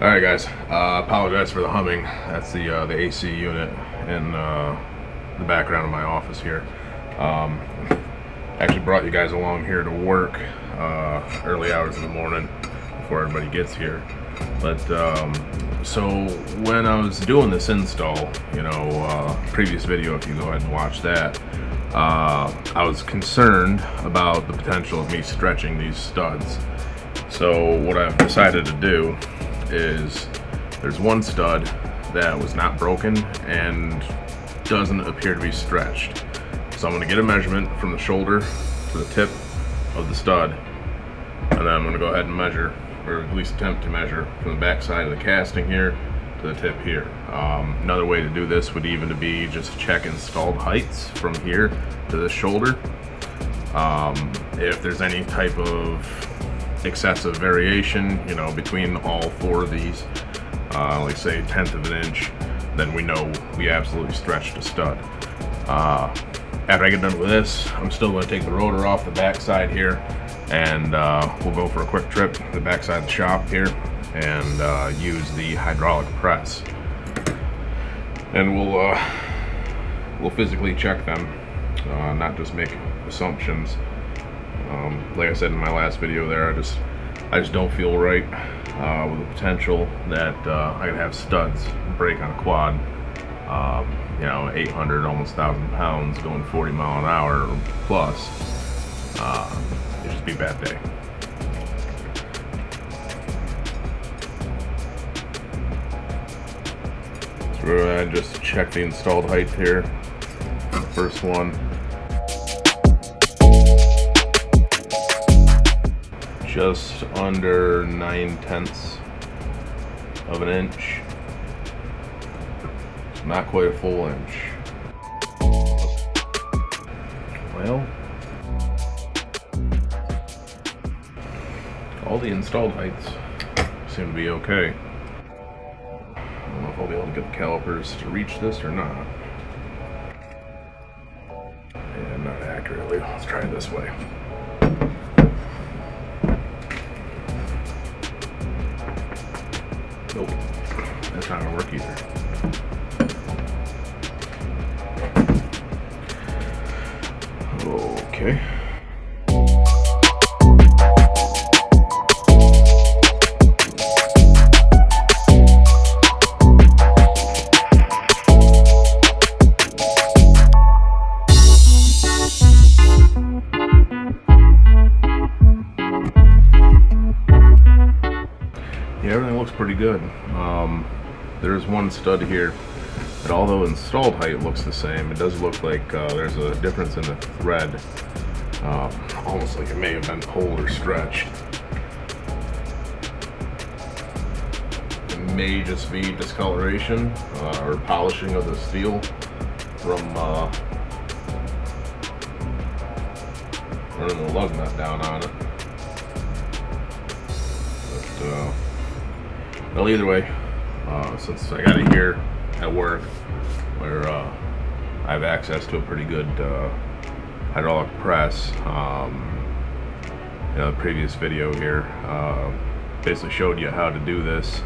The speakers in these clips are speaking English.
Alright guys, apologize for the humming. That's the AC unit in the background of my office here. Actually brought you guys along here to work early hours in the morning before everybody gets here. But so when I was doing this install, previous video, if you go ahead and watch that, I was concerned about the potential of me stretching these studs. So what I've decided to do is there's one stud that was not broken and doesn't appear to be stretched. So I'm going to get a measurement from the shoulder to the tip of the stud, and then I'm going to go ahead and measure, or at least attempt to measure, from the back side of the casting here to the tip here. Another way to do this would even to be just check installed heights from here to the shoulder. If there's any type of excessive variation, between all four of these, like say 1/10 of an inch, then we know we absolutely stretched a stud. After I get done with this, I'm still going to take the rotor off the back side here, and we'll go for a quick trip to the back side of the shop here and use the hydraulic press, and we'll physically check them, not just make assumptions. Like I said in my last video there, I just don't feel right with the potential that I could have studs break on a quad. 800, almost 1,000 pounds, going 40 mile an hour or plus. It'd just be a bad day. So we're gonna just check the installed height here. The first one, just under 9/10 of an inch. Not quite a full inch. Well, all the installed heights seem to be okay. I don't know if I'll be able to get the calipers to reach this or not. And not accurately. Let's try it this way. Nope, that's not gonna work either. Okay. Yeah, everything looks pretty good. There's one stud here that, although installed height looks the same, it does look like there's a difference in the thread, almost like it may have been pulled or stretched. It may just be discoloration or polishing of the steel from running the lug nut down on it. But, well, either way, since I got it here at work, where I have access to a pretty good hydraulic press. The previous video here basically showed you how to do this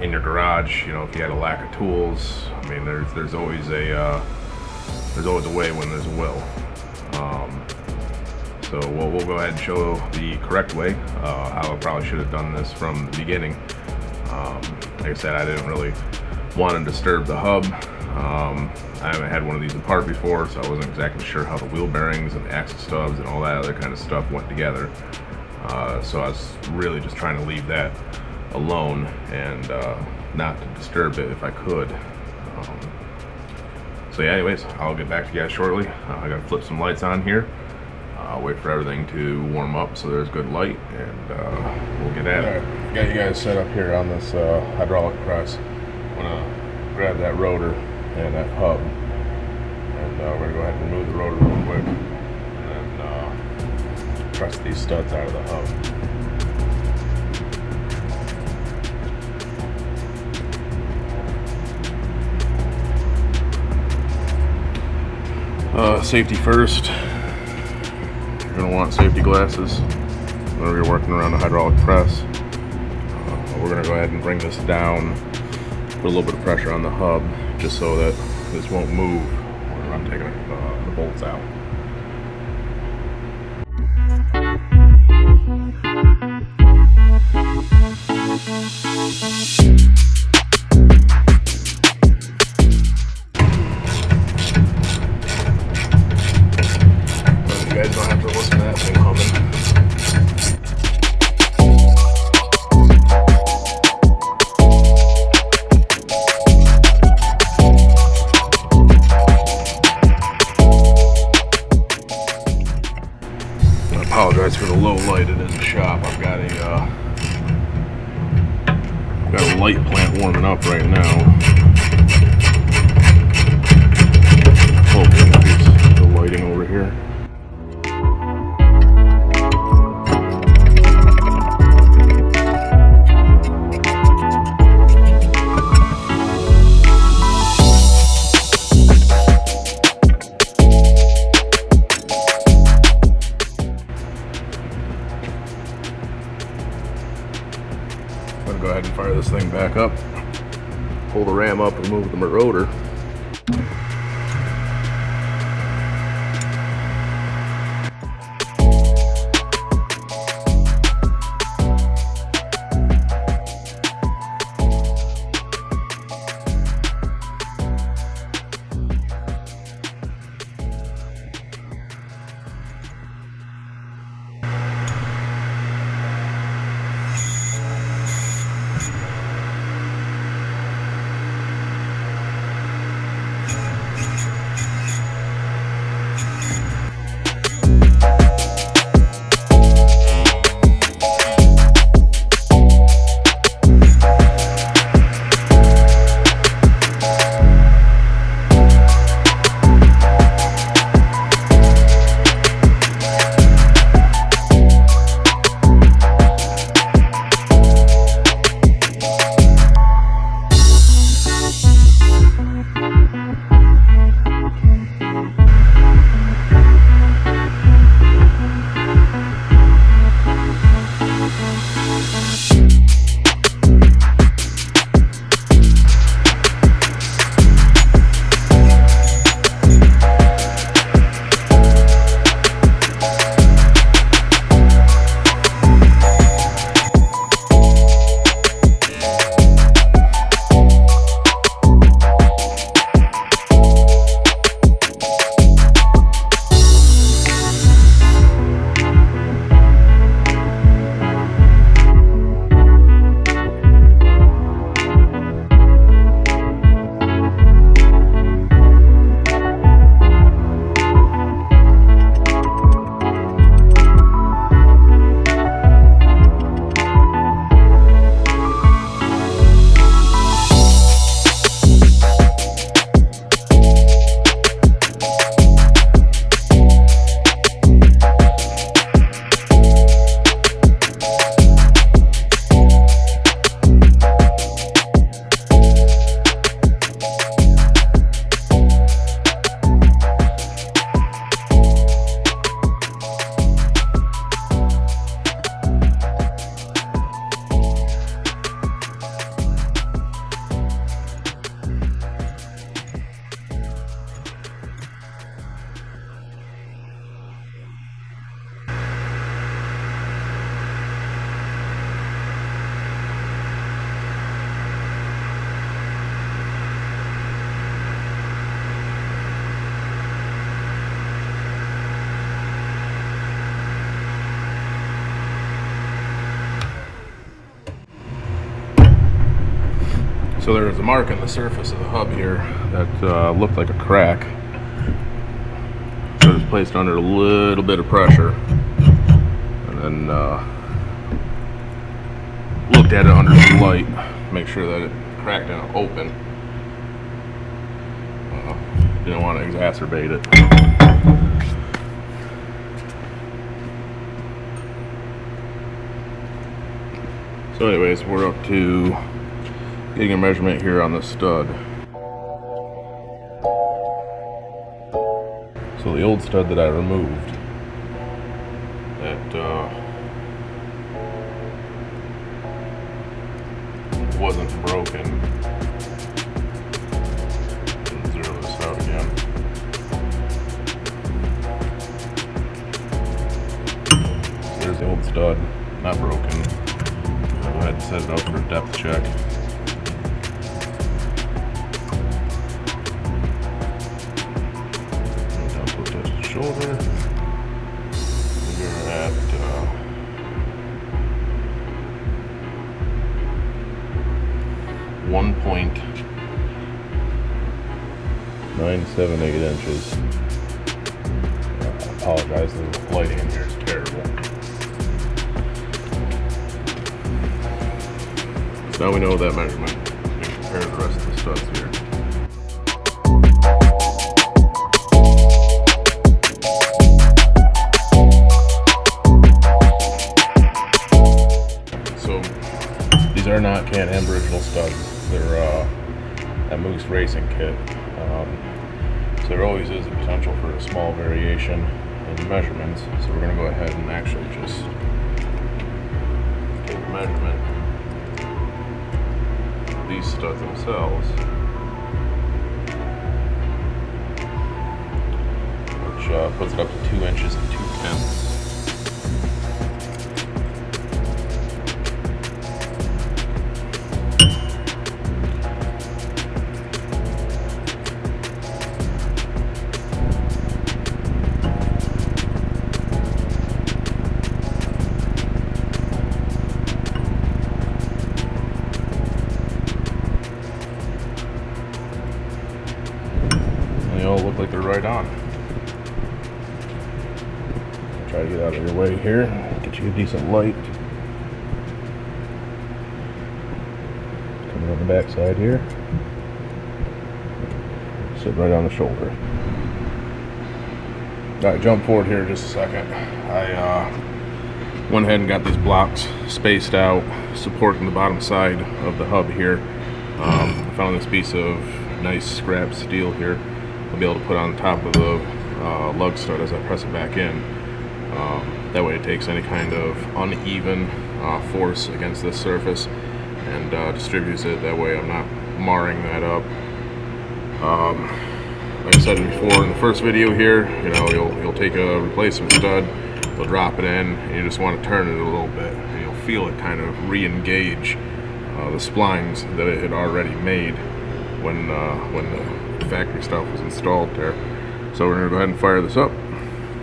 in your garage. If you had a lack of tools, I mean, there's always a way when there's a will. So we'll go ahead and show the correct way, how I probably should have done this from the beginning. Like I said, I didn't really want to disturb the hub. I haven't had one of these apart before, so I wasn't exactly sure how the wheel bearings and the axle stubs and all that other kind of stuff went together. So I was really just trying to leave that alone and not to disturb it if I could. So yeah, anyways, I'll get back to you guys shortly. I gotta flip some lights on here. Wait for everything to warm up so there's good light, and we'll get at it. Alright, got you guys set up here on this hydraulic press. I'm gonna grab that rotor and that hub, and we're gonna go ahead and remove the rotor real quick, and then press these studs out of the hub. Safety first. You're going to want safety glasses whenever you're working around a hydraulic press. we're going to go ahead and bring this down, put a little bit of pressure on the hub just so that this won't move when I'm taking the bolts out. You guys don't have to listen to that thing humming. I apologize for the low light. It is a shop. I've got a light plant warming up right now. Hopefully increase the lighting over here. I'm gonna go ahead and fire this thing back up, pull the ram up, remove the rotor. So there was a mark on the surface of the hub here that looked like a crack. So it was placed under a little bit of pressure, and then looked at it under the light, make sure that it cracked and open. Didn't want to exacerbate it. So anyways, we're up to getting a measurement here on the stud. So the old stud that I removed, that wasn't broken. Zero this out again. So there's the old stud, not broken. I'll go ahead and set it up for a depth check. And down to touch the shoulder. We're at 1.978 inches. I apologize, the lighting in here is terrible. So now we know that measurement. We can compare the rest of the studs here. So these are not CanAm original studs. They're a Moose racing kit. So there always is a potential for a small variation in the measurements. So we're going to go ahead and actually just take the measurement of these studs themselves, which puts it up to 2 inches and 2/10. They all look like they're right on. Try to get out of your way here, get you a decent light. Coming on the back side here. Sit right on the shoulder. Alright, jump forward here just a second. I went ahead and got these blocks spaced out, supporting the bottom side of the hub here. I found this piece of nice scrap steel here. I'll be able to put on top of the lug stud as I press it back in. That way it takes any kind of uneven force against this surface and distributes it. That way I'm not marring that up. Like I said before in the first video here, you know, you'll take a replacement stud, you'll drop it in, and you just want to turn it a little bit, and you'll feel it kind of re-engage the splines that it had already made when the factory stuff was installed there. So we're gonna go ahead and fire this up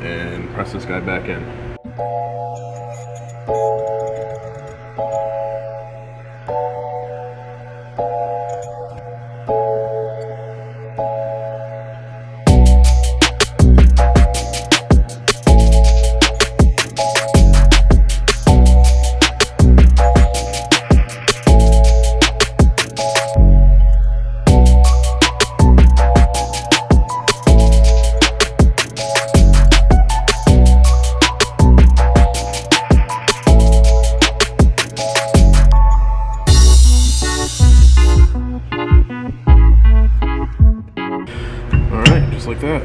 and press this guy back in. Like that.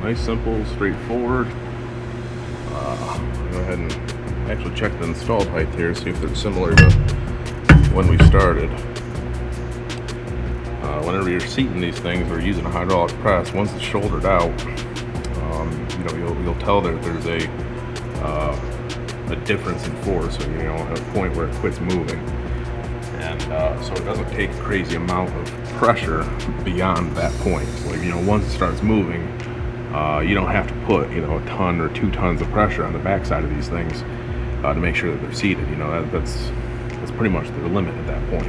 Nice, simple, straightforward. I'll go ahead and actually check the installed height here, see if they're similar to when we started. Whenever you're seating these things or using a hydraulic press, once it's shouldered out, you know, you'll tell that there's a difference in force, or, you know, at a point where it quits moving. And so it doesn't take a crazy amount of pressure beyond that point. Like, you know, once it starts moving, you don't have to put, you know, a ton or 2 tons of pressure on the backside of these things to make sure that they're seated. You know, that's pretty much the limit at that point.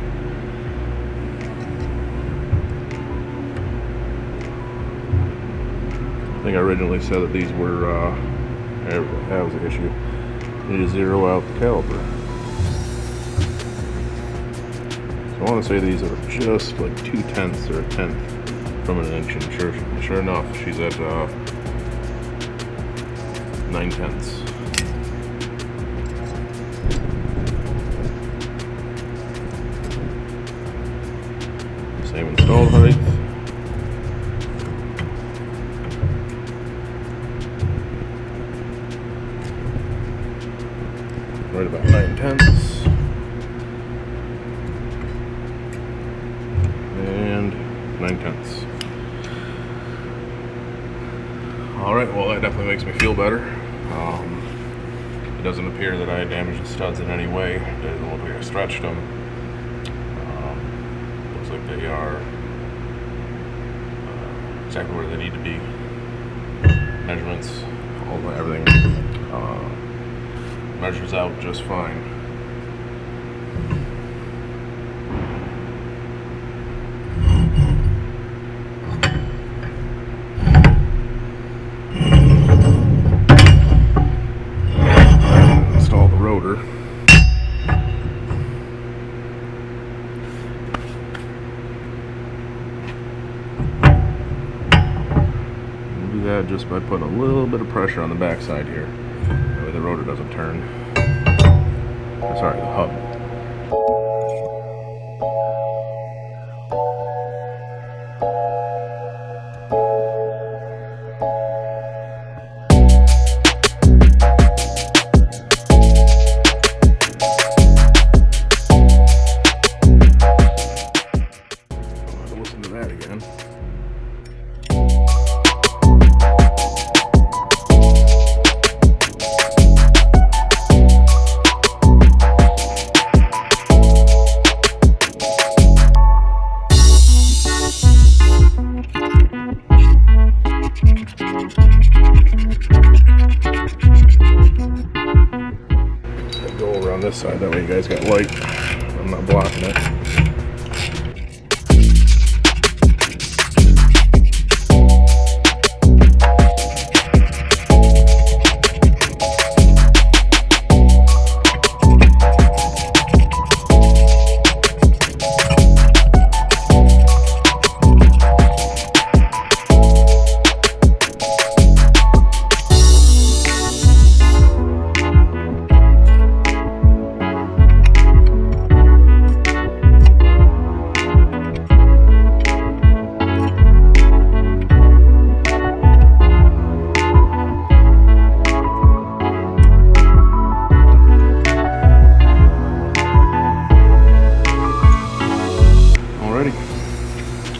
I think I originally said that these were, that was the issue. You need to zero out the caliper. I want to say these are just like 2/10 or 1/10 from an inch, and sure enough, she's at 9/10. Same installed height. Right about 9/10. measurements. Alright, well that definitely makes me feel better. It doesn't appear that I damaged the studs in any way. It doesn't look like I stretched them. Looks like they are exactly where they need to be. Measurements, everything measures out just fine. Install the rotor. Do that just by putting a little bit of pressure on the backside here. That way the rotor doesn't turn. Sorry, the hub. I'll have to listen to that again. Go around this side, that way you guys got light. I'm not blocking it.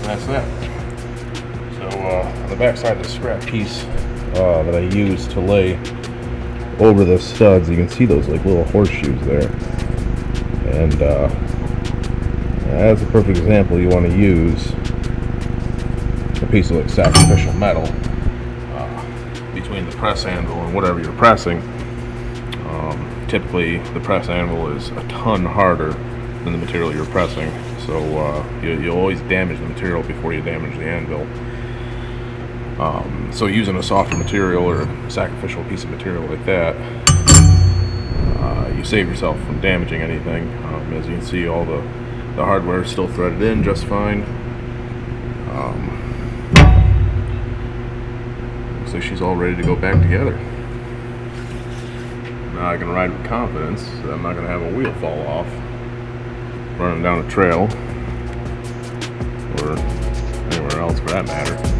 That's that. So on the back side of the scrap piece that I used to lay over the studs, you can see those like little horseshoes there. And as a perfect example, you want to use a piece of like sacrificial metal between the press anvil and whatever you're pressing. Typically the press anvil is a ton harder than the material you're pressing, so you'll always damage the material before you damage the anvil. So using a softer material or a sacrificial piece of material like that, you save yourself from damaging anything. As you can see, all the hardware is still threaded in just fine. Looks like she's all ready to go back together. Now I can ride with confidence that I'm not going to have a wheel fall off running down a trail, or anywhere else for that matter.